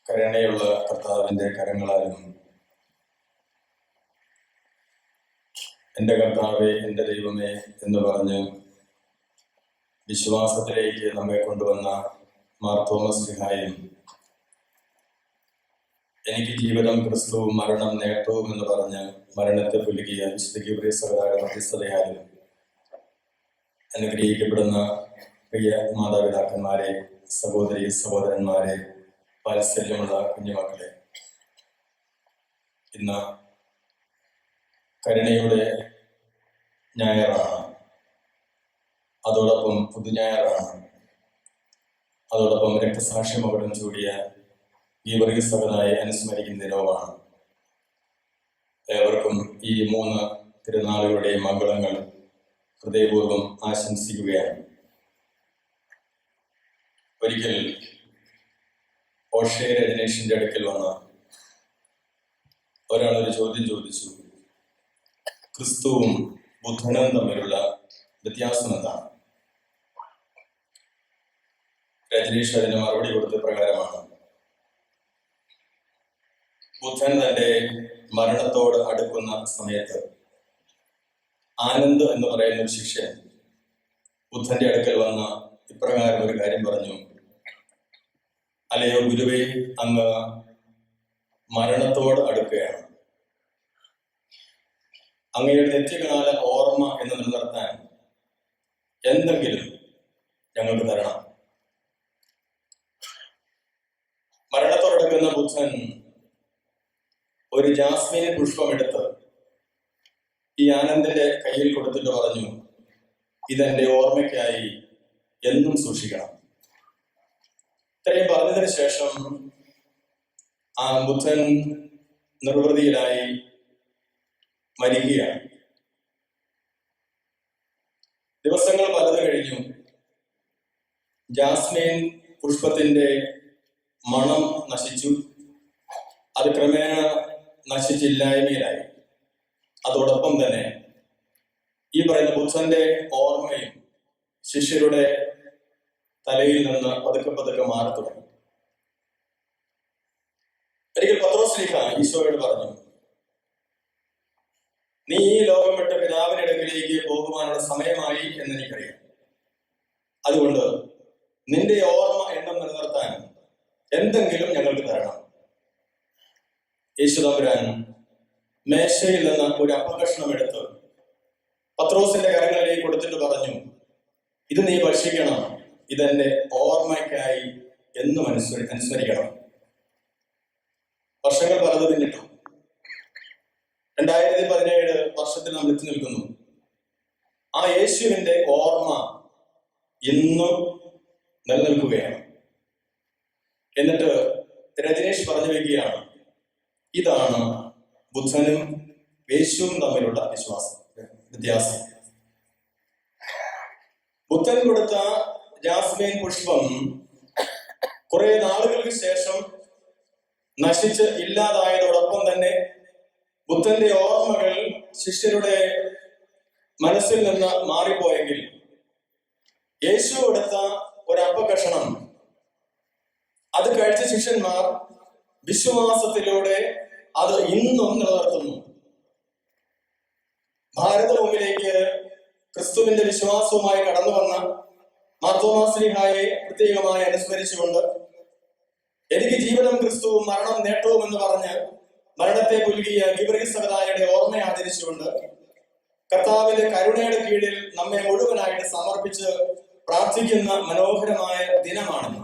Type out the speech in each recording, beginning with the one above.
കരുണയുള്ള കർത്താവിൻ്റെ കരങ്ങളാലും എൻ്റെ കർത്താവേ, എൻ്റെ ദൈവമേ എന്ന് പറഞ്ഞ് വിശ്വാസത്തിലേക്ക് നമ്മെ കൊണ്ടുവന്ന മാർ തോമസ് ശ്ലീഹായും എനിക്ക് ജീവിതം ക്രിസ്തുവും മരണം നേട്ടവും എന്ന് പറഞ്ഞ് മരണത്തെ പുലുകിയ വിശുദ്ധ ഗീവർഗീസ് സഹോദരന്റെ മധ്യസ്ഥതയാലും അനുഗ്രഹിക്കപ്പെടുന്ന പ്രിയ മാതാപിതാക്കന്മാരെ, സഹോദരി സഹോദരന്മാരെ, വാത്സല്യമുള്ള കുഞ്ഞുമക്കളെ, ഇന്ന് കരുണയുടെ ഞായറാണ്. അതോടൊപ്പം പുതുഞായറാണ്. അതോടൊപ്പം രക്തസാക്ഷി മകുടം ചൂടിയ ഗീവർഗീസ് സഹോദരനെ അനുസ്മരിക്കുന്ന ദിനവുമാണ്. ഏവർക്കും ഈ 3 തിരുനാളുകളുടെയും മംഗളങ്ങൾ ഹൃദയപൂർവ്വം ആശംസിക്കുകയാണ്. ഒരിക്കൽ ഓഷേ രജനീഷിന്റെ അടുക്കൽ വന്ന ഒരാളൊരു ചോദ്യം ചോദിച്ചു, ക്രിസ്തുവും ബുദ്ധനും തമ്മിലുള്ള വ്യത്യാസം എന്താണ്? രജനീഷ് അതിന് മറുപടി കൊടുത്ത പ്രകാരമാണ്, ബുദ്ധൻ തന്റെ മരണത്തോട് അടുക്കുന്ന സമയത്ത് ആനന്ദ് എന്ന് പറയുന്ന ഒരു ശിഷ്യൻ ബുദ്ധന്റെ അടുക്കൽ വന്ന ഇപ്രകാരം ഒരു കാര്യം പറഞ്ഞു, അല്ലയോ ഗുരുവേ, അങ്ങ് മരണത്തോട് അടുക്കുകയാണ്. അങ്ങയുടെ നിത്യകാല ഓർമ്മ എന്ന് നിലനിർത്താൻ എന്തെങ്കിലും ഞങ്ങൾക്ക് തരണം. മരണത്തോടടുക്കുന്ന ബുദ്ധൻ ഒരു ജാസ്മിൻ പുഷ്പമെടുത്ത് ഈ ആനന്ദിന്റെ കയ്യിൽ കൊടുത്തിട്ട് പറഞ്ഞു, ഇതെന്റെ ഓർമ്മയ്ക്കായി എന്നും സൂക്ഷിക്കണം. ഇത്രയും പറഞ്ഞതിന് ശേഷം ആ ബുദ്ധൻ നിർവൃതിയിലായി മരിക്കുകയാണ്. ദിവസങ്ങൾ പലത് കഴിഞ്ഞു. ജാസ്മിൻ പുഷ്പത്തിന്റെ മണം നശിച്ചു. അത് ക്രമേണ നശിച്ചില്ലായ്മയിലായി. അതോടൊപ്പം തന്നെ ഈ പറയുന്ന ബുദ്ധന്റെ ഓർമ്മയും ശിഷ്യരുടെ തലയിൽ നിന്ന് പതുക്കെ പതുക്കെ മാറി തുടങ്ങി. ഒരിക്കൽ പത്രോസ് ശ്ലീഹ ഈശോയോട് പറഞ്ഞു, നീ ഈ ലോകം വിട്ട് പിതാവിന്റെ അടുക്കിലേക്ക് പോകുവാനുള്ള സമയമായി എന്ന് എനിക്കറിയാം. അതുകൊണ്ട് നിന്റെ ഓർമ്മ എണ്ണം നിലനിർത്താൻ എന്തെങ്കിലും ഞങ്ങൾക്ക് തരണം. യേശു തമ്പുരാൻ മേശയിൽ നിന്ന് ഒരു അപ്പകഷ്ണം എടുത്ത് പത്രോസിന്റെ കരങ്ങളിലേക്ക് കൊടുത്തിട്ട് പറഞ്ഞു, ഇത് നീ ഭക്ഷിക്കണം, ഇതെന്റെ ഓർമ്മയ്ക്കായി എന്നും അനുസ്മരിക്കണം. വർഷങ്ങൾ പലത് പിന്നിട്ടു. 2017 വർഷത്തിൽ നമ്മൾ എത്തി നിൽക്കുന്നു. ആ യേശുവിന്റെ ഓർമ്മ ഇന്നും നിലനിൽക്കുകയാണ്. എന്നിട്ട് രജനീഷ് പറഞ്ഞു വയ്ക്കുകയാണ്, ഇതാണ് ബുദ്ധനും യേശുവും തമ്മിലുള്ള വ്യത്യാസം. ബുദ്ധൻ കൊടുത്ത ജാസ്മിൻ പുഷ്പം കുറെ നാളുകൾക്ക് ശേഷം നശിച്ച് ഇല്ലാതായതോടൊപ്പം തന്നെ ബുദ്ധന്റെ ഓർമ്മകൾ ശിഷ്യരുടെ മനസ്സിൽ നിന്ന് മാറിപ്പോയെങ്കിൽ യേശു കൊടുത്ത ഒരു അപ്പകഷണം അത് കഴിച്ച ശിഷ്യന്മാർ വിശ്വാസത്തിലൂടെ അത് ഇന്നും നിലനിർത്തുന്നു. ഭാരതഭൂമിയിലേക്ക് ക്രിസ്തുവിന്റെ വിശ്വാസവുമായി കടന്നു വന്ന മാർ തോമസ് ശ്ലീഹായെ പ്രത്യേകമായി അനുസ്മരിച്ചുകൊണ്ട് എനിക്ക് ജീവിതം ക്രിസ്തുവും മരണം നേട്ടവും എന്ന് പറഞ്ഞ് മരണത്തെ പുലുകിയ ഗീവർഗീസ് സഹോദരന്റെ ഓർമ്മ ആചരിച്ചുകൊണ്ട് കർത്താവിന്റെ കരുണയുടെ കീഴിൽ നമ്മെ മുഴുവനായിട്ട് സമർപ്പിച്ച് പ്രാർത്ഥിക്കുന്ന മനോഹരമായ ദിനമാണെന്ന്.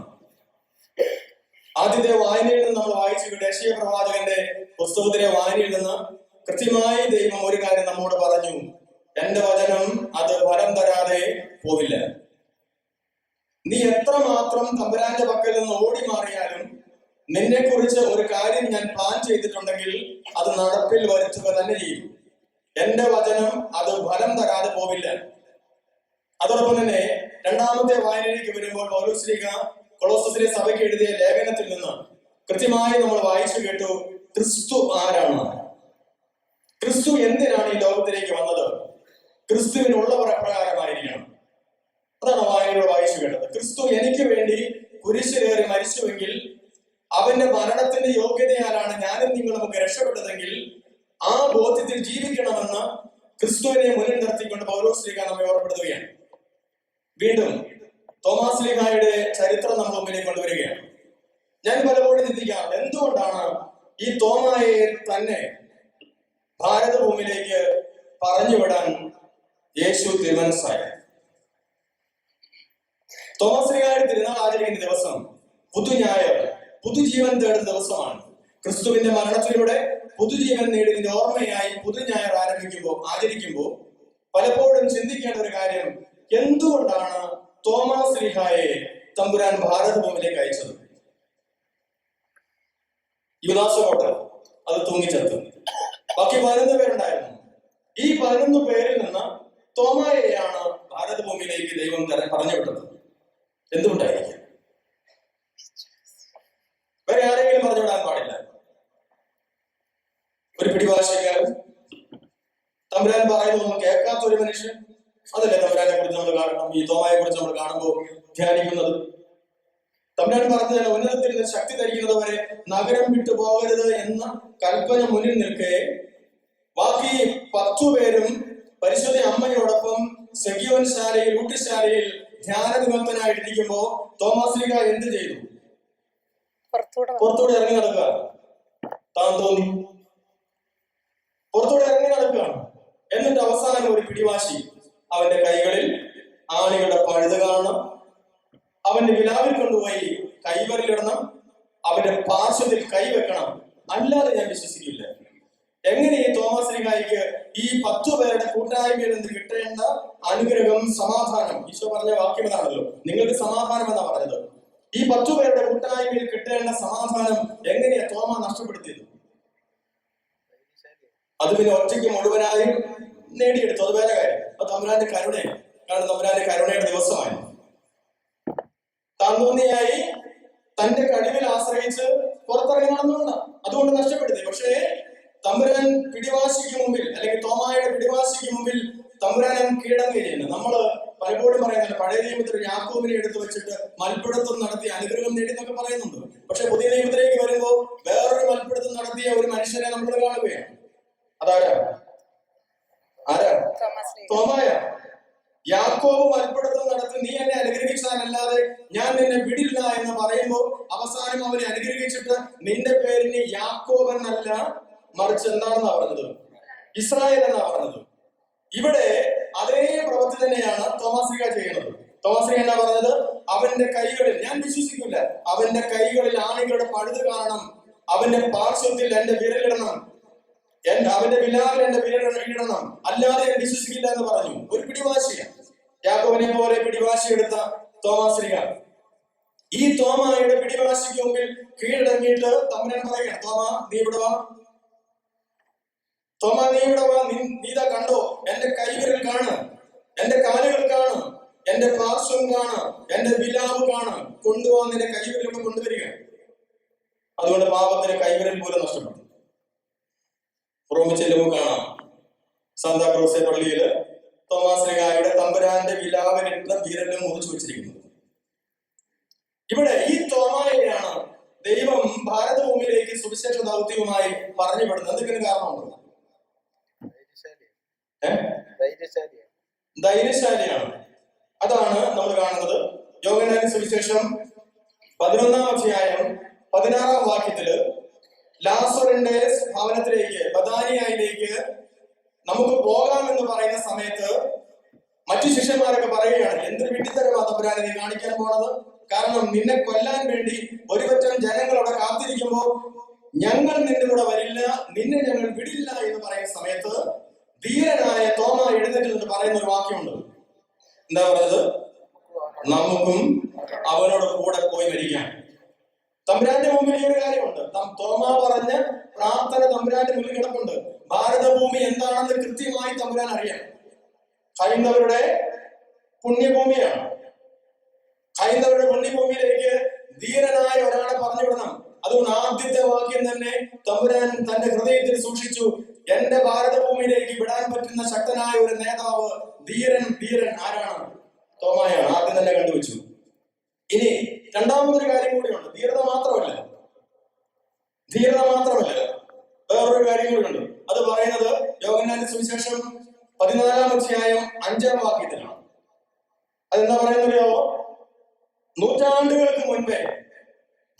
ആദ്യത്തെ വായനയിൽ നിന്ന് നമ്മൾ വായിച്ചു യേശയ്യാ പ്രവാചകന്റെ പുസ്തകത്തിലെ വായനയിൽ നിന്ന് കൃത്യമായി ദൈവം ഒരു കാര്യം നമ്മോട് പറഞ്ഞു, എന്റെ വചനം അത് ഫലം തരാതെ പോവില്ല. നീ എത്രമാത്രം തമ്പുരാന്റെ പക്കൽ നിന്ന് ഓടി മാറിയാലും നിന്നെ കുറിച്ച് ഒരു കാര്യം ഞാൻ പ്ലാൻ ചെയ്തിട്ടുണ്ടെങ്കിൽ അത് നടപ്പിൽ വരുത്തുക തന്നെ ചെയ്യും. എന്റെ വചനം അത് ഫലം തരാതെ പോവില്ല. അതോടൊപ്പം തന്നെ 2ാമത്തെ വായനയിലേക്ക് വരുമ്പോൾ പൗലോസ് ശ്ലീഹ കൊളോസസിലെ സഭയ്ക്ക് എഴുതിയ ലേഖനത്തിൽ നിന്ന് കൃത്യമായി നമ്മൾ വായിച്ചു കേട്ടു, ക്രിസ്തു ആരാണ്, ക്രിസ്തു എന്തിനാണ് ഈ ലോകത്തിലേക്ക് വന്നത്, ക്രിസ്തുവിനുള്ളവർ എപ്രകാരമായിരിക്കണം. അതാണ് വായനയോട് വായിച്ചു കേട്ടത്. ക്രിസ്തു എനിക്ക് വേണ്ടി കുരിശിലേറി മരിച്ചുവെങ്കിൽ അവന്റെ മരണത്തിന്റെ യോഗ്യതയാലാണ് ഞാനും നിങ്ങളുമൊക്കെ രക്ഷപ്പെട്ടതെങ്കിൽ ആ ബോധ്യത്തിൽ ജീവിക്കണമെന്ന് ക്രിസ്തുവിനെ മുന്നിൽ നിർത്തിക്കൊണ്ട് പൗലോസ് ശ്ലീഹ നമ്മെ ഓർമ്മപ്പെടുത്തുകയാണ്. വീണ്ടും തോമാസ് ശ്ലീഹായുടെ ചരിത്രം നമ്മൾ മുമ്പിലേക്ക് കൊണ്ടുവരികയാണ്. ഞാൻ പലപ്പോഴും ചിന്തിക്കാറുണ്ട്, എന്തുകൊണ്ടാണ് ഈ തോമായെ തന്നെ ഭാരതഭൂമിയിലേക്ക് പറഞ്ഞുവിടാൻ യേശു തീരുമാനിച്ചത്? തോമാസ് ശ്ലീഹായുടെ തിരുനാൾ ആചരിക്കുന്ന ദിവസം പുതുഞായർ, പുതുജീവൻ തേടുന്ന ദിവസമാണ്. ക്രിസ്തുവിന്റെ മരണത്തിലൂടെ പുതുജീവൻ നേടിയതിന്റെ ഓർമ്മയായി പുതുഞായർ ആചരിക്കുമ്പോൾ പലപ്പോഴും ചിന്തിക്കേണ്ട ഒരു കാര്യം, എന്തുകൊണ്ടാണ് തോമാസ് ശ്ലീഹായെ തമ്പുരാൻ ഭാരതഭൂമിയിലേക്ക് അയച്ചത്? യുദാസ് അത് തൂങ്ങിച്ചെത്തു. ബാക്കി 11 പേരുണ്ടായിരുന്നു. ഈ 11 പേരിൽ നിന്ന് തോമായെയാണ് ഭാരതഭൂമിയിലേക്ക് ദൈവം പറഞ്ഞുവിട്ടത്. എന്തുകൊണ്ടായിരിക്കും? വേറെ ആരെങ്കിലും പറഞ്ഞുവിടാൻ പാടില്ല. ഒരു പിടിവാശിക്കാരൻ, തമ്പുരാൻ പറയുന്നതൊന്നും കേൾക്കാത്ത ഒരു മനുഷ്യൻ, അതല്ലേ തമ്പുരാനെ കുറിച്ച് നമ്മൾ കാണണം, ഈ തോമായെ കുറിച്ച് നമ്മൾ കാണുമ്പോൾ ധ്യാനിക്കുന്നത്. തമ്പുരാൻ പറഞ്ഞതിന് ഉന്നതത്തിൽ നിന്ന് ശക്തി ധരിക്കുന്നത് വരെ നഗരം വിട്ടു പോകരുത് എന്ന കൽപ്പന മുന്നിൽ നിൽക്കെ ബാക്കി 10 പേരും പരിശുദ്ധ അമ്മയോടൊപ്പം സെഗിയോൻ ശാലയിൽ, ഊട്ടിശാലയിൽ ധ്യാന നിമഗ്നനായിട്ടിരിക്കുമ്പോ തോമാസ് ശ്ലീഹ എന്ത് ചെയ്തു? പുറത്തൂടെ ഇറങ്ങി നടക്കുക. താൻ തോന്നി പുറത്തൂടെ ഇറങ്ങി നടക്കുകയാണ്. എന്നിട്ട് അവസാനം ഒരു പിടിവാശി, അവന്റെ കൈകളിൽ ആണികളുടെ പഴുത് കാണണം, അവന്റെ വിലാവിൽ കൊണ്ടുപോയി കൈവരലിടണം, അവന്റെ പാർശ്വത്തിൽ കൈവെക്കണം, അല്ലാതെ ഞാൻ വിശ്വസിക്കില്ല. എങ്ങനെ ഈ തോമാസ് ശ്ലീഹായ്ക്ക് ഈ 10 പേരുടെ കൂട്ടായ്മയിൽ നിന്ന് കിട്ടേണ്ട അനുഗ്രഹം, സമാധാനം, ഈശോ പറഞ്ഞ വാക്യം അതാണല്ലോ, നിങ്ങൾക്ക് സമാധാനം എന്നാ പറഞ്ഞത്. ഈ 10 പേരുടെ കൂട്ടായ്മയിൽ കിട്ടേണ്ട സമാധാനം എങ്ങനെയാ തോമ നഷ്ടപ്പെടുത്തിയത്? അത് പിന്നെ ഒറ്റയ്ക്ക് മുഴുവനായും നേടിയെടുത്തു. അത് വേറെ കാര്യം. അത് തമ്പുരാന്റെ കരുണയാണ്. കാരണം തമ്പുരാന്റെ കരുണയുടെ ദിവസമായി താന്തോന്നിയായി തന്റെ കഴിവിൽ ആശ്രയിച്ച് പുറത്തിറങ്ങി നടന്നുകൊണ്ടാണ്. അതുകൊണ്ട് നഷ്ടപ്പെടുത്തി. പക്ഷേ തമ്പുരാൻ പിടിവാശിക്ക് മുമ്പിൽ, അല്ലെങ്കിൽ തോമായുടെ പിടിവാശിക്ക് മുമ്പിൽ തമ്പുരാൻ കീഴടങ്ങുകയാണ്. നമ്മള് പലപ്പോഴും പറയുന്നുണ്ട്, പഴയ നിയമത്തിൽ യാക്കോബിനെ എടുത്തു വെച്ചിട്ട് മൽപ്പിടുത്തം നടത്തി അനുഗ്രഹം നേടി എന്നൊക്കെ പറയുന്നുണ്ട്. പക്ഷെ പുതിയ നിയമത്തിലേക്ക് വരുമ്പോ വേറൊരു മൽപ്പിടുത്തം നടത്തിയ ഒരു മനുഷ്യനെ നമ്മൾ കാണുകയാണ്. അതാരാ? തോമായ. യാക്കോബ് മൽപ്പിടുത്തം നടത്തി നീ എന്നെ അനുഗ്രഹിച്ചാലല്ലാതെ ഞാൻ നിന്നെ വിടില്ല എന്ന് പറയുമ്പോൾ അവസാനം അവനെ അനുഗ്രഹിച്ചിട്ട് നിന്റെ പേരിന് യാക്കോബ് എന്നല്ല, മറിച്ച് എന്താണെന്നാ പറഞ്ഞത്? ഇസ്രായേൽ എന്നാ പറഞ്ഞത്. ഇവിടെ അതേ പ്രവൃത്തി തന്നെയാണ് തോമാസ് ശ്ലീഹ ചെയ്യുന്നത്. തോമാസ് ശ്ലീഹ എന്നാ പറഞ്ഞത്? അവന്റെ കൈകളിൽ, ഞാൻ വിശ്വസിക്കില്ല, അവന്റെ കൈകളിൽ ആണികളുടെ പഴുത് കാണണം, അവന്റെ പാർശ്വത്തിൽ എന്റെ വിരലിടണം, അവന്റെ വിലാവിൽ എന്റെ വിരലിടണം, അല്ലാതെ ഞാൻ വിശ്വസിക്കില്ല എന്ന് പറഞ്ഞു. ഒരു പിടിവാശിയാണ്. യാക്കോബിനെ പോലെ പിടിവാശി എടുത്ത തോമാസ് ശ്ലീഹ ഈ തോമായുടെ പിടിവാശിക്ക് മുമ്പിൽ കീഴടങ്ങിയിട്ട് തമ്പുരാൻ പറയുകയാണ്, തോമാ നീ ഇവിടെ വാ, തോമാ നീ ഇവിടെ വാ, നീതാ കണ്ടോ, എന്റെ കൈവിരൽ കാണ്, എന്റെ കാലുകൾ കാണ്, എന്റെ പാർശ്വം കാണ്, എന്റെ വിലാവ് കാണ്, കൊണ്ടുപോകാൻ നിന്റെ കൈവിരലുകൾ കൊണ്ടുവരിക. അതുകൊണ്ട് പാപത്തിന് കൈവിരൽ പോലും നഷ്ടപ്പെട്ടു. റോമിൽ ചെല്ലുമ്പോൾ കാണാം സാന്താക്രൂസെ പള്ളിയില് തോമാസ് ശ്ലീഹായുടെ തമ്പുരാന്റെ വിലാവിനിട്ട വിരലും മുറിച്ചു വെച്ചിരിക്കുന്നത്. ഇവിടെ ഈ തോമായെയാണ് ദൈവം ഭാരതഭൂമിയിലേക്ക് സുവിശേഷ ദൗത്യവുമായി പറഞ്ഞു വിടുന്നത്. എന്തെങ്കിലും കാരണമുണ്ടോ? ധൈര്യശാലിയാണ്. അതാണ് നമ്മൾ കാണുന്നത്. യോഹന്നാന്റെ സുവിശേഷം 11-ാം അധ്യായം 16-ാം വാക്യത്തില് ലാസറിന്റെ ഭവനത്തിലേക്ക്, ബഥാനിയയിലേക്ക് നമുക്ക് പോകാമെന്ന് പറയുന്ന സമയത്ത് മറ്റു ശിഷ്യന്മാരൊക്കെ പറയുകയാണ്, എന്തൊരു വിഡ്ഢിത്തരമാ തമ്പുരാനെ നീ കാണിക്കാൻ പോണത്? കാരണം നിന്നെ കൊല്ലാൻ വേണ്ടി ഒരുപറ്റം ജനങ്ങൾ അവിടെ കാത്തിരിക്കുമ്പോ ഞങ്ങൾ നിന്റെ കൂടെ വരില്ല, നിന്നെ ഞങ്ങൾ വിടില്ല എന്ന് പറയുന്ന സമയത്ത് ധീരനായ തോമ എഴുന്നേറ്റ് എന്ന് പറയുന്ന ഒരു വാക്യമുണ്ട്. എന്താ പറഞ്ഞത്? നമുക്കും അവനോട് കൂടെ പോയി മരിക്കാം. തമ്പുരാന്റെ മുമ്പിൽ ഈ ഒരു കാര്യമുണ്ട്. തോമ പറഞ്ഞ പ്രാർത്ഥന തമ്പുരാന്റെ മുന്നിൽ കിടപ്പുണ്ട്. ഭാരതഭൂമി എന്താണെന്ന് കൃത്യമായി തമ്പുരാൻ അറിയാം. ഹൈന്ദവരുടെ പുണ്യഭൂമിയാണ്. ഹൈന്ദവരുടെ പുണ്യഭൂമിയിലേക്ക് ധീരനായ ഒരാളെ പറഞ്ഞു വിടണം. അതുകൊണ്ട് ആദ്യത്തെ വാക്യം തന്നെ തമ്പുരാൻ തന്റെ ഹൃദയത്തിൽ സൂക്ഷിച്ചു. എന്റെ ഭാരതഭൂമിയിലേക്ക് വിടാൻ പറ്റുന്ന ശക്തനായ ഒരു നേതാവ്, ധീരൻ ആരാണ്? തോമായാണ്. ആദ്യം തന്നെ കണ്ടുവച്ചു. ഇനി രണ്ടാമതൊരു കാര്യം കൂടിയുണ്ട്. ധീരത മാത്രമല്ല, ധീരത മാത്രമല്ല, വേറൊരു കാര്യം കൂടിയുണ്ട്. അത് പറയുന്നത് യോഹന്നാന്റെ സുവിശേഷം 14-ാം അധ്യായം 5-ാം വാക്യത്തിലാണ്. അതെന്താ പറയുന്നറിയോ? നൂറ്റാണ്ടുകൾക്ക് മുൻപേ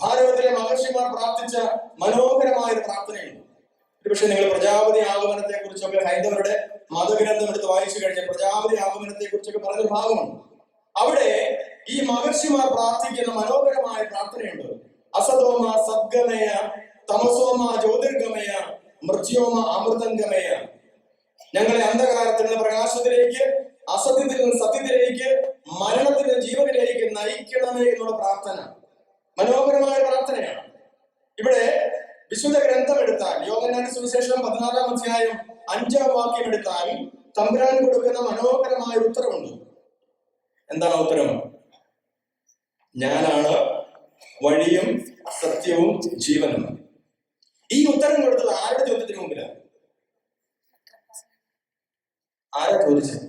ഭാരതത്തിലെ മഹർഷിമാർ പ്രാർത്ഥിച്ച മനോഹരമായ ഒരു പ്രാർത്ഥനയുണ്ട്. ഒരുപക്ഷെ നിങ്ങൾ പ്രജാപതി ആഗമനത്തെ കുറിച്ചൊക്കെ ഹൈന്ദവരുടെ മതഗ്രന്ഥം എടുത്ത് വായിച്ചു കഴിഞ്ഞാൽ പ്രജാപതി ആഗമനത്തെ കുറിച്ചൊക്കെ പറഞ്ഞൊരു ഭാഗമുണ്ട്. അവിടെ ഈ മഹർഷിമാർ പ്രാർത്ഥിക്കുന്ന മനോഹരമായ പ്രാർത്ഥനയുണ്ട്. അസതോമ സദ്ഗമയ, തമസോമ ജ്യോതിർഗമയ, മൃത്യോമ അമൃതംഗമയ. ഞങ്ങളെ അന്ധകാരത്തിൽ നിന്ന് പ്രകാശത്തിലേക്ക്, അസത്യത്തിൽ നിന്ന് സത്യത്തിലേക്ക്, മരണത്തിൽ നിന്ന് ജീവനിലേക്ക് നയിക്കണമേ എന്നുള്ള പ്രാർത്ഥന മനോഹരമായ പ്രാർത്ഥനയാണ്. ഇവിടെ വിശുദ്ധ ഗ്രന്ഥം എടുത്താൽ, യോഹന്നാന്റെ സുവിശേഷം 14-ാം അധ്യായം 5-ാം വാക്യം എടുത്താൽ തമ്പുരാൻ കൊടുക്കുന്ന മനോഹരമായ ഉത്തരവുണ്ട്. എന്താണ് ഉത്തരം? ഞാനാണ് വഴിയും സത്യവും ജീവനും. ഈ ഉത്തരം കൊടുത്തത് ആരുടെ ചോദ്യത്തിന് മുമ്പിലാണ്? ആരാ ചോദിച്ചത്?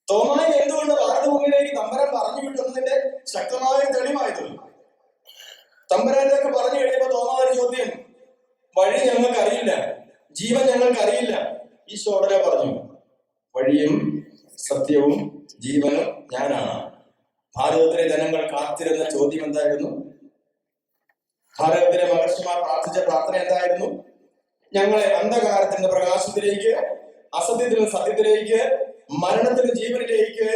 തോമായി എന്തുകൊണ്ട് ഭാരതഭൂമിയിലേക്ക് തമ്പുരാൻ പറഞ്ഞു വിട്ടുന്നതിന്റെ ശക്തമായ തെളിവായതുകൊണ്ട്. തമ്പുരാനൊക്കെ പറഞ്ഞു കഴിയുമ്പോ തോമാവിന്റെ ചോദ്യം, വഴി ഞങ്ങൾക്ക് അറിയില്ല, ജീവൻ ഞങ്ങൾക്ക് അറിയില്ല. ഈശോ ഉടനെ പറഞ്ഞു, വഴിയും സത്യവും ജീവനും ഞാനാണ്. ഭാരതത്തിലെ ജനങ്ങൾ കാത്തിരുന്ന ചോദ്യം എന്തായിരുന്നു? ഭാരതത്തിലെ മഹർഷിമാർ പ്രാർത്ഥിച്ച പ്രാർത്ഥന എന്തായിരുന്നു? ഞങ്ങളെ അന്ധകാരത്തിന്റെ പ്രകാശത്തിലേക്ക്, അസത്യത്തിൽ സത്യത്തിലേക്ക്, മരണത്തിന് ജീവനിലേക്ക്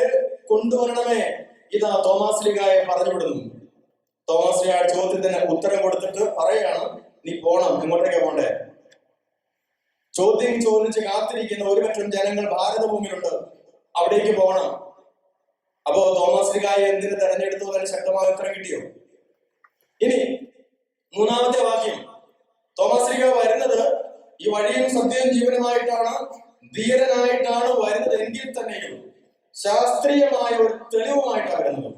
കൊണ്ടുവരണമേ. ഇതാ തോമാസ് ലീഗായെ പറഞ്ഞുവിടുന്നു. തോമാസ് ലീഗ ചോദ്യത്തിന് ഉത്തരം കൊടുത്തിട്ട് പറയാണ്, നീ പോണം. എങ്ങോട്ടേക്കാ പോണ്ടേ? ചോദ്യം ചോദിച്ച് കാത്തിരിക്കുന്ന ഒരുപറ്റം ജനങ്ങൾ ഭാരതഭൂമിയിലുണ്ട്, അവിടേക്ക് പോകണം. അപ്പോ തോമാസ് ലീഗായെ എന്തിനു തെരഞ്ഞെടുത്തു? അതിന് ശക്തമായ ഉത്തരം കിട്ടിയോ? ഇനി 3-ാമത്തെ വാക്യം, തോമാസ് ലീഗ വരുന്നത് ഈ വഴിയും സത്യവും ജീവനുമായിട്ടാണ്, ധീരനായിട്ടാണ് വരുന്നത് എങ്കിൽ തന്നെയും ശാസ്ത്രീയമായ ഒരു തെളിവുമായിട്ടാണ് വരുന്നത്.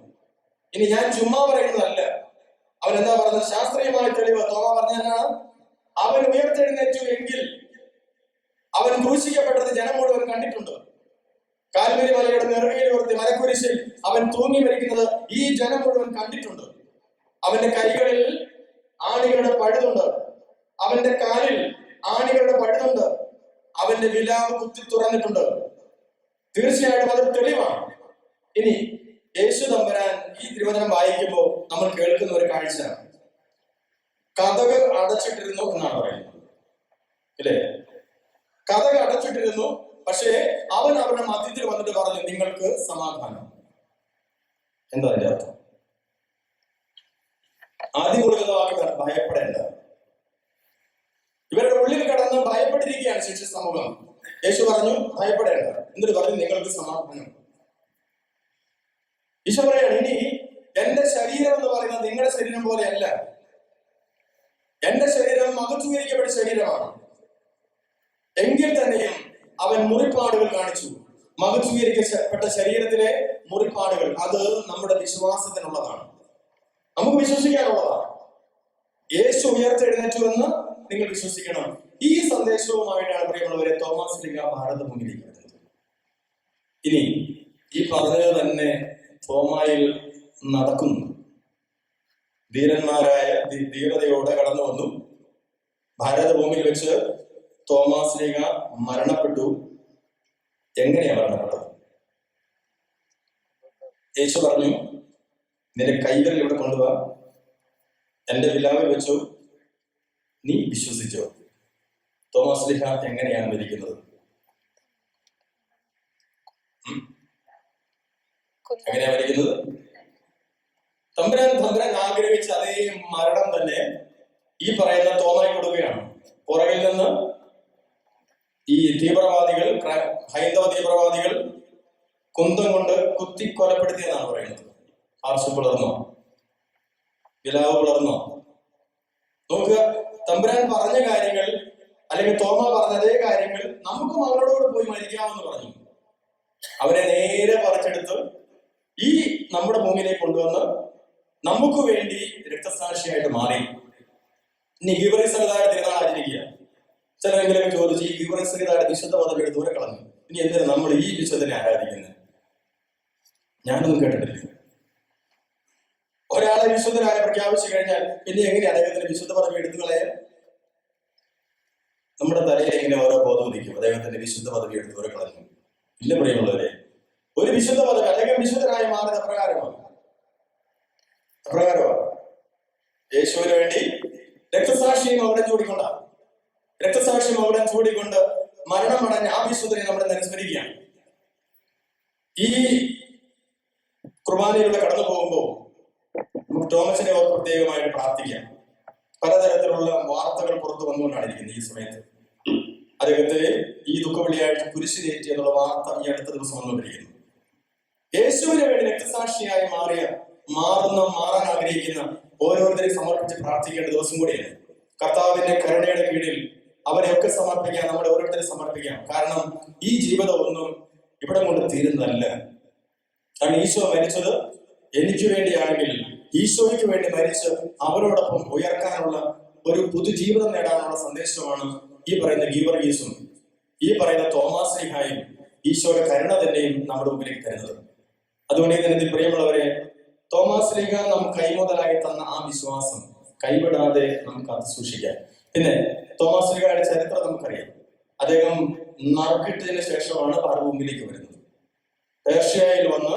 ഇനി ഞാൻ ചുമ്മാ പറയുന്നതല്ല. അവൻ എന്താ പറഞ്ഞത്? ശാസ്ത്രീയമായ തെളിവ്. തോമ പറഞ്ഞതാണ്, അവൻ ഉയർത്തെഴുന്നേറ്റു എങ്കിൽ അവൻ ക്രൂശിക്കപ്പെട്ടത് ജനം മുഴുവൻ കണ്ടിട്ടുണ്ട്. കാൽവരി മലയുടെ നെറുകയിൽ ഉയർത്തി മലക്കുരിശിൽ അവൻ തൂങ്ങി മരിക്കുന്നത് ഈ ജനം മുഴുവൻ കണ്ടിട്ടുണ്ട്. അവന്റെ കൈകളിൽ ആണികളുടെ പഴുതുണ്ട്, അവന്റെ കാലിൽ ആണികളുടെ പഴുതുണ്ട്, അവന്റെ വിലാവ് കുത്തി തുറന്നിട്ടുണ്ട്. തീർച്ചയായിട്ടും അതൊരു തെളിവാണ്. ഇനി യേശു തമ്പുരാൻ ഈ തിരുവചനം വായിക്കുമ്പോൾ നമ്മൾ കേൾക്കുന്ന ഒരു കാഴ്ച, കതക് അടച്ചിട്ടിരുന്നു എന്നാണ് പറയുന്നത്, ഇല്ലേ? കതക് അടച്ചിട്ടിരുന്നു, പക്ഷേ അവൻ അവരുടെ മധ്യത്തിൽ വന്നിട്ട് പറഞ്ഞു, നിങ്ങൾക്ക് സമാധാനം. എന്താ അതിന്റെ അർത്ഥം? ആദ്യം കൊടുക്കുന്ന വാക്ക് ഭയപ്പെടേണ്ട. ഇവരുടെ ഉള്ളിൽ കടന്ന് ഭയപ്പെട്ടിരിക്കുകയാണ് ശിക്ഷ സമൂഹം. യേശു പറഞ്ഞു ഭയപ്പെടേണ്ട. എന്നിട്ട് പറഞ്ഞു നിങ്ങൾക്ക് സമാധാനം. ഈശോ പറയാണ്, ഇനി എന്റെ ശരീരം എന്ന് പറയുന്നത് നിങ്ങളുടെ ശരീരം പോലെയല്ല. എന്റെ ശരീരം മകത്തീകരിക്കപ്പെട്ട ശരീരമാണ്. എങ്കിൽ തന്നെയും അവൻ മുറിപ്പാടുകൾ കാണിച്ചു. മകത്തീകരിക്കപ്പെട്ട ശരീരത്തിലെ മുറിപ്പാടുകൾ അത് നമ്മുടെ വിശ്വാസത്തിനുള്ളതാണ്, നമുക്ക് വിശ്വസിക്കാനുള്ളതാണ്. യേശു ഉയർത്തെഴുന്നേറ്റു എന്ന് നിങ്ങൾ വിശ്വസിക്കണം. ഈ സന്ദേശവുമായിട്ടാണ് പ്രിയമുള്ളവരെ തോമാസ് ലീഗ ഭാരതഭൂമിയിലേക്ക് വരുന്നത്. ഇനി ഈ പറഞ്ഞത് തന്നെ തോമായിൽ നടക്കുന്നു. ധീരന്മാരായ ധീരതയോടെ കടന്നു വന്നു. ഭാരതഭൂമിയിൽ വെച്ച് തോമാസ് ലീഗ മരണപ്പെട്ടു. എങ്ങനെയാ മരണപ്പെട്ടത്? യേശു പറഞ്ഞു, നിന്റെ കൈകളിൽ ഇവിടെ കൊണ്ടുപോവാ, എന്റെ വിലാവിൽ വെച്ചു, നീ വിശ്വസിച്ചോ? തോമാസ് ലീഗ എങ്ങനെയാണ് മരിക്കുന്നത്? എങ്ങനെയാ മരിക്കുന്നത്? തമ്പുരാൻ ആഗ്രഹിച്ച അതേ മരണം തന്നെ ഈ പറയുന്ന തോമായി കൊടുക്കുകയാണ്. പുറകിൽ നിന്ന് ഈ തീവ്രവാദികൾ, ഹൈന്ദവ തീവ്രവാദികൾ കുന്തം കൊണ്ട് കുത്തി കൊലപ്പെടുത്തിയെന്നാണ് പറയുന്നത്. ആർച്ച് പിളർന്നോ? വിലാവ് പിളർന്നോ? നോക്കുക, തമ്പുരാൻ പറഞ്ഞ കാര്യങ്ങൾ അല്ലെങ്കിൽ തോമ പറഞ്ഞ അതേ കാര്യങ്ങൾ നമുക്കും അവരോട് പോയി മരിക്കാമെന്ന് പറഞ്ഞു. അവരെ നേരെ പറിച്ചെടുത്ത് ഈ നമ്മുടെ ഭൂമിയിലേക്ക് കൊണ്ടുവന്ന് നമുക്ക് വേണ്ടി രക്തസാക്ഷിയായിട്ട് മാറി. ഇനി ഗീവറീസ് സഹോദരന്റെ തിരുനാൾ ആചരിക്കുക. ചിലരെങ്കിലൊക്കെ ചോദിച്ചു, ഈ ഗീവറീസ് സഹോദരന്റെ വിശുദ്ധ പദവിയുടെ ദൂരെ കളഞ്ഞു, ഇനി എന്തിനാണ് നമ്മൾ ഈ വിശുദ്ധനെ ആരാധിക്കുന്നത്? ഞാനൊന്നും കേട്ടിട്ടില്ല. ഒരാളെ വിശുദ്ധനായി പ്രഖ്യാപിച്ചു കഴിഞ്ഞാൽ പിന്നെ എങ്ങനെ അദ്ദേഹത്തിന് വിശുദ്ധ പദവി എടുത്തു കളയാൻ? നമ്മുടെ തലയിൽ എങ്ങനെ ഓരോ ബോധം ഉദിക്കും അദ്ദേഹത്തിന്റെ വിശുദ്ധ പദവി എടുത്തു ഓരോ കളഞ്ഞു? ഇല്ല പ്രിയമുള്ളവരെ, ഒരു വിശുദ്ധ പദവി അദ്ദേഹം വിശുദ്ധനായി മാറുന്നത് അപ്രകാരമാണ്. യേശുവിന് വേണ്ടി രക്തസാക്ഷിയും അവിടെ ചൂടിക്കൊണ്ടാണ്. രക്തസാക്ഷിയും അവിടെ ചൂടിക്കൊണ്ട് മരണമടഞ്ഞ ആ വിശുദ്ധനെ നമ്മുടെ അനുസ്മരിക്കുകയാണ്. ഈ കുർബാനയിലൂടെ കടന്നു പോകുമ്പോൾ നമുക്ക് തോമസിനെ ഓർ പ്രത്യേകമായിട്ട് പ്രാർത്ഥിക്കാം. പലതരത്തിലുള്ള വാർത്തകൾ പുറത്തു വന്നുകൊണ്ടാണ് ഇരിക്കുന്നത്. ഈ സമയത്ത് അദ്ദേഹത്തെ ഈ ദുഃഖവെള്ളിയാഴ്ച കുരിശിലേറ്റി എന്നുള്ള വാർത്ത ഈ അടുത്ത ദിവസം വന്നുകൊണ്ടിരിക്കുന്നു. യേശുവിന് വേണ്ടി രക്തസാക്ഷിയായി മാറാൻ ആഗ്രഹിക്കുന്ന ഓരോരുത്തരെയും സമർപ്പിച്ച് പ്രാർത്ഥിക്കേണ്ട ദിവസം കൂടിയാണ്. കർത്താവിന്റെ കരുണയുടെ കീഴിൽ അവരെയൊക്കെ സമർപ്പിക്കാം, നമ്മളെ ഓരോരുത്തരെ സമർപ്പിക്കാം. കാരണം ഈ ജീവിതം ഒന്നും ഇവിടെ കൊണ്ട് തീരുന്നതല്ല. കാരണം ഈശോ മരിച്ചത് എനിക്ക് വേണ്ടിയാണെങ്കിൽ ഈശോയ്ക്ക് വേണ്ടി മരിച്ച് അവരോടൊപ്പം ഉയർക്കാനുള്ള ഒരു പുതുജീവിതം നേടാനുള്ള സന്ദേശമാണ് ഈ പറയുന്ന ഗീവർഗീസും ഈ പറയുന്ന തോമാസ് ശ്ലീഹായും ഈശോയുടെ കരുണ തന്നെയും നമ്മുടെ മുമ്പിലേക്ക് തരുന്നത്. അതുകൊണ്ട് ഇതിനകത്ത് പ്രിയമുള്ളവരെ, തോമാസ് ശ്ലീഹ നമുക്ക് കൈമുതലായി തന്ന ആ വിശ്വാസം കൈവിടാതെ നമുക്ക് അത് സൂക്ഷിക്കാം. പിന്നെ തോമാസ് ശ്ലീഹയുടെ ചരിത്രം നമുക്കറിയാം. അദ്ദേഹം നറുക്കിട്ടതിന് ശേഷമാണ് പാർവഭൂമിയിലേക്ക് വരുന്നത്. പേർഷ്യയിൽ വന്ന്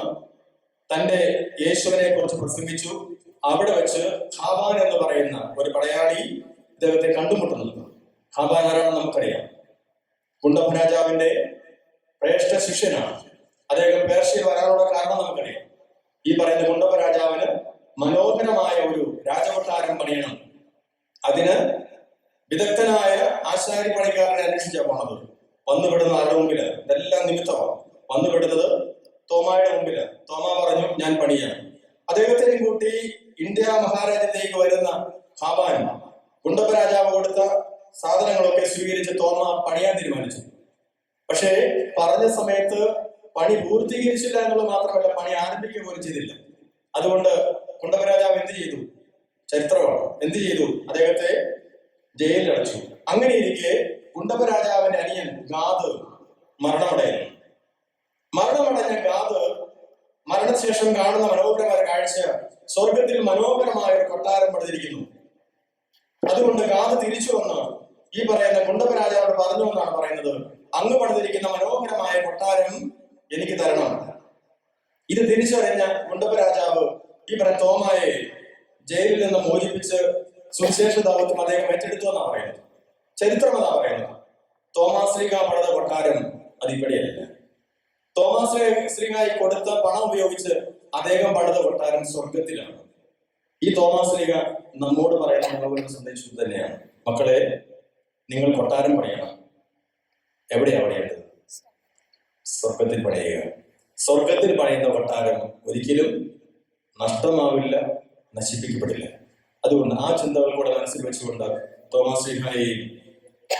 തന്റെ യേശുവിനെ കുറിച്ച് പ്രസംഗിച്ചു. അവിടെ വെച്ച് ഖാബാൻ എന്ന് പറയുന്ന ഒരു പടയാളി ഇദ്ദേഹത്തെ കണ്ടുമുട്ടുന്നത്. ഖാബാൻ ആരാണെന്ന് നമുക്കറിയാം. ഗുണ്ടപ്പ രാജാവിന്റെ ശ്രേഷ്ഠ ശിഷ്യനാണ്. അദ്ദേഹം പേർഷ്യയിൽ വരാനുള്ള കാരണം നമുക്കറിയാം. ഈ പറയുന്ന ഗുണ്ടപ്പ രാജാവിന് മനോഹരമായ ഒരു രാജകൊട്ടാരം പണിയണം. അതിന് വിദഗ്ധനായ ആശാരി പണിക്കാരനെ അന്വേഷിച്ചാ പോണത്. വന്നുപെടുന്ന ആരുടെ മുമ്പില്? ഇതെല്ലാം നിമിത്തമാണ്. വന്നുപെടുന്നത് തോമായുടെ മുമ്പില്. തോമ പറഞ്ഞു, ഞാൻ പണിയാൻ. അദ്ദേഹത്തെയും കൂട്ടി ഇന്ത്യ മഹാരാജ്യത്തേക്ക് വരുന്ന ഖാബാൻ ഗുണ്ടപ്പ രാജാവ് കൊടുത്ത സാധനങ്ങളൊക്കെ സ്വീകരിച്ച് തോമ പണിയാൻ തീരുമാനിച്ചു. പക്ഷേ പറഞ്ഞ സമയത്ത് പണി പൂർത്തീകരിച്ചില്ല എന്നുള്ളത് മാത്രമല്ല, പണി ആരംഭിക്കുക പോലും ചെയ്തില്ല. അതുകൊണ്ട് ഗുണ്ടപ്പ രാജാവ് എന്ത് ചെയ്തു? ചരിത്രമാണ്. എന്ത് ചെയ്തു? അദ്ദേഹത്തെ ജയിലിൽ അടച്ചു. അങ്ങനെ ഇരിക്കെ ഗുണ്ടപ്പ രാജാവിന്റെ അനിയൻ ഗാദ് മരണമടയുന്നു. മരണമടഞ്ഞ ഗാദ് മരണശേഷം കാണുന്ന മനോഹരമായ കാഴ്ച, സ്വർഗത്തിൽ മനോഹരമായ ഒരു കൊട്ടാരം പണിതിരിക്കുന്നു. അതുകൊണ്ട് ഗാദ് തിരിച്ചു വന്ന് ഈ പറയുന്ന ഗുണ്ടപ്പ രാജാവോട് പറഞ്ഞു എന്നാണ് പറയുന്നത്, അങ്ങ് പണിതിരിക്കുന്ന മനോഹരമായ കൊട്ടാരം എനിക്ക് തരണം. ഇത് തിരിച്ചറിഞ്ഞ ഗുണ്ടപ്പ രാജാവ് ഈ പറയുന്ന തോമായെ ജയിലിൽ നിന്ന് മോചിപ്പിച്ച് സുവിശേഷ ദൗത്യം അദ്ദേഹം ഏറ്റെടുത്തു എന്നാണ് പറയുന്നത്. ചരിത്രം എന്നാ പറയുന്നത്. തോമാസ് ശ്ലീഹ പണിത കൊട്ടാരം അതിപ്പടിയല്ല. തോമാസ് ശ്ലീഹായി കൊടുത്ത പണം ഉപയോഗിച്ച് അദ്ദേഹം പണിത കൊട്ടാരം സ്വർഗത്തിലാണ്. ഈ തോമാസ് ശ്ലീഹ നമ്മോട് പറയുന്ന മനോഹര സന്ദേശം തന്നെയാണ്. മക്കളെ, നിങ്ങൾ കൊട്ടാരം പണിയണം. എവിടെയാ പണിയേണ്ടത്? സ്വർഗത്തിൽ പണിയുക. സ്വർഗത്തിൽ പണിയുന്ന കൊട്ടാരം ഒരിക്കലും നഷ്ടമാവില്ല, നശിപ്പിക്കപ്പെടില്ല. അതുകൊണ്ട് ആ ചിന്തകൾ കൂടെ മനസ്സിൽ വെച്ചുകൊണ്ട് തോമാസ് ശ്ലീഹായെയും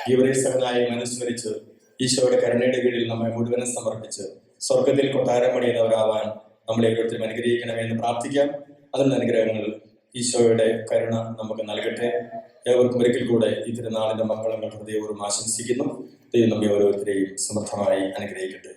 ഗീവർഗീസായും അനുസ്മരിച്ച് ഈശോയുടെ കരുണയുടെ കീഴിൽ നമ്മെ മുഴുവനും സമർപ്പിച്ച് സ്വർഗത്തിൽ കൊട്ടാരം പണിയുന്നവരാവാൻ നമ്മളെ ഓരോരുത്തരും അനുഗ്രഹിക്കണമെന്ന് പ്രാർത്ഥിക്കാം. അതിനുള്ള അനുഗ്രഹങ്ങൾ ഈശോയുടെ കരുണ നമുക്ക് നൽകട്ടെ. ഏവർക്കും ഒരിക്കൽ കൂടെ ഈ തിരുനാളിന്റെ മംഗളങ്ങൾ ഹൃദയപൂർവ്വം ആശംസിക്കുന്നു. ദൈവം നമ്മെ ഓരോരുത്തരെയും സമർത്ഥമായി അനുഗ്രഹിക്കട്ടെ.